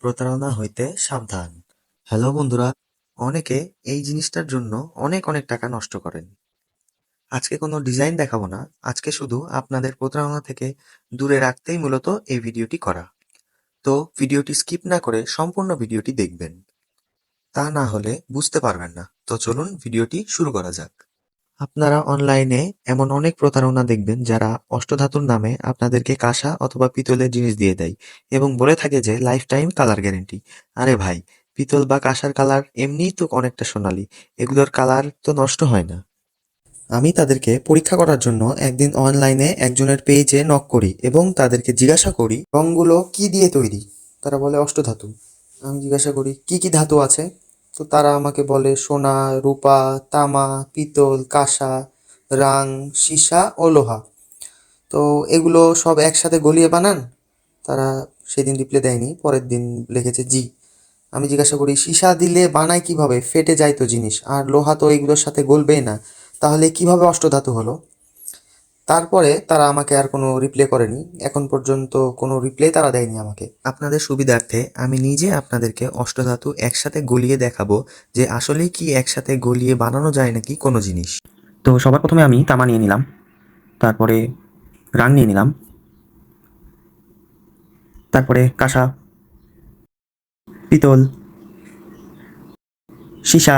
প্রতারণা হইতে সাবধান। হ্যালো বন্ধুরা, অনেকে এই জিনিসটার জন্য অনেক অনেক টাকা নষ্ট করেন। আজকে কোনো ডিজাইন দেখাবো না, আজকে শুধু আপনাদের প্রতারণা থেকে দূরে রাখতেই মূলত এই ভিডিওটি করা। তো ভিডিওটি স্কিপ না করে সম্পূর্ণ ভিডিওটি দেখবেন, তা না হলে বুঝতে পারবেন না। তো চলুন ভিডিওটি শুরু করা যাক। আপনারা অনলাইনে এমন অনেক প্রতারণা দেখবেন যারা অষ্টধাতুর নামে আপনাদেরকে কাঁসা অথবা পিতলের জিনিস দিয়ে দেয় এবং বলে থাকে যে লাইফ টাইম কালার গ্যারেন্টি। আরে ভাই, পিতল বা কাঁসার কালার এমনিই তো অনেকটা সোনালী, এগুলোর কালার তো নষ্ট হয় না। আমি তাদেরকে পরীক্ষা করার জন্য একদিন অনলাইনে একজনের পেজে নক করি এবং তাদেরকে জিজ্ঞাসা করি রঙগুলো কি দিয়ে তৈরি। তারা বলে অষ্টধাতু। আমি জিজ্ঞাসা করি কি কি ধাতু আছে, তো তারা আমাকে বলে সোনা, রূপা, তামা, পিতল, কাঁসা, রাং, সীসা ও লোহা। তো এগুলো সব একসাথে গলিয়ে বানান? তারা সেদিন রিপ্লাই দেয়নি, পরের দিন লিখেছে জি। আমি জিজ্ঞাসা করি সীসা দিলে বানায় কিভাবে, ফেটে যায় তো জিনিস, আর লোহা তো এগুলোর সাথে গলবেই না, তাহলে কিভাবে অষ্টধাতু হলো? তারপরে তারা আমাকে আর কোনো রিপ্লাই করেনি, এখন পর্যন্ত কোনো রিপ্লাই তারা দেয়নি আমাকে। আপনাদের সুবিধার্থে আমি নিজে আপনাদেরকে অষ্টধাতু একসাথে গলিয়ে দেখাবো যে আসলে কি একসাথে গলিয়ে বানানো যায় নাকি কোনো জিনিস। তো সবার প্রথমে আমি তামা নিয়ে নিলাম, তারপরে রাং নিয়ে নিলাম, তারপরে কাঁসা, পিতল, সীসা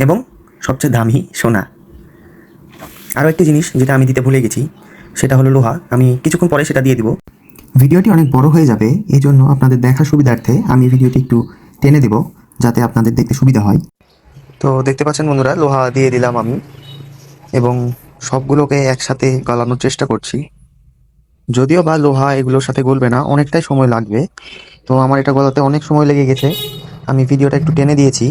এবং সবচেয়ে দামি সোনা। আরও একটি জিনিস যেটা আমি দিতে ভুলে গেছি, সেটা হলো লোহা। আমি কিছুক্ষণ পরে সেটা দিয়ে দিব। ভিডিওটি অনেক বড় হয়ে যাবে, এই জন্য আপনাদের দেখার সুবিধার্থে আমি ভিডিওটি একটু টেনে দেব যাতে আপনাদের দেখতে সুবিধা হয়। তো দেখতে পাচ্ছেন বন্ধুরা, লোহা দিয়ে দিলাম আমি এবং সবগুলোকে একসাথে গলানোর চেষ্টা করছি। যদিও বা লোহা এগুলোর সাথে গলবে না, অনেকটাই সময় লাগবে। তো আমার এটা গলাতে অনেক সময় লেগে গেছে, আমি ভিডিওটা একটু টেনে দিয়েছি।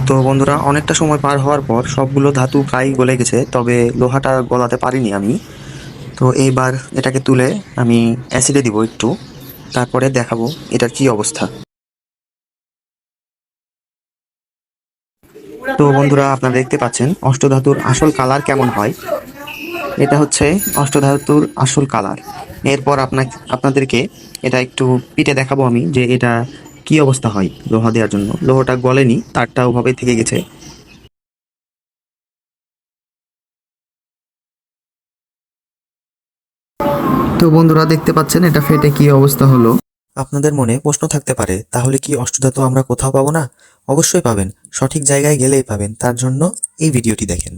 তো বন্ধুরা, অনেকটা সময় পার হওয়ার পর সবগুলো ধাতু প্রায় গলে গেছে, তবে লোহাটা গলাতে পারিনি আমি। তো এইবার এটাকে তুলে আমি অ্যাসিডে দিব একটু, তারপরে দেখাবো এটার কি অবস্থা। তো বন্ধুরা, আপনারা দেখতে পাচ্ছেন অষ্টধাতুর আসল কালার কেমন হয়। এটা হচ্ছে অষ্টধাতুর আসল কালার। এরপর আপনাদেরকে এটা একটু পিটে দেখাবো আমি যে এটা কি অবস্থা হয়। লোহা দেওয়ার জন্য লোহাটা গলেনি, তারটা ওভাবে থেকে গেছে। তো বন্ধুরা দেখতে পাচ্ছেন এটা ফেটে কি অবস্থা হলো। আপনাদের মনে প্রশ্ন থাকতে পারে, তাহলে কি অষ্টধাতু আমরা কোথাও পাবো না? অবশ্যই পাবেন, সঠিক জায়গায় গেলেই পাবেন। তার জন্য এই ভিডিওটি দেখেন।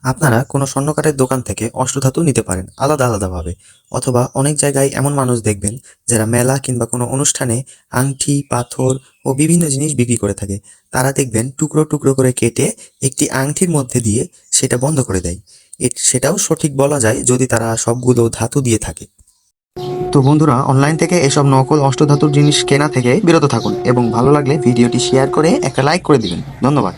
আপনারা কোনো স্বর্ণকারের দোকান থেকে অষ্টধাতু নিতে পারেন আলাদা আলাদাভাবে, অথবা অনেক জায়গায় এমন মানুষ দেখবেন যারা মেলা কিংবা কোনো অনুষ্ঠানে আংটি, পাথর ও বিভিন্ন জিনিস বিক্রি করে থাকে। তারা দেখবেন টুকরো টুকরো করে কেটে একটি আংটির মধ্যে দিয়ে সেটা বন্ধ করে দেয়। সেটাও সঠিক বলা যায় যদি তারা সবগুলো ধাতু দিয়ে থাকে। তো বন্ধুরা, অনলাইন থেকে এসব নকল অষ্টধাতুর জিনিস কেনা থেকে বিরত থাকুন এবং ভালো লাগলে ভিডিওটি শেয়ার করে একটা লাইক করে দিবেন। ধন্যবাদ।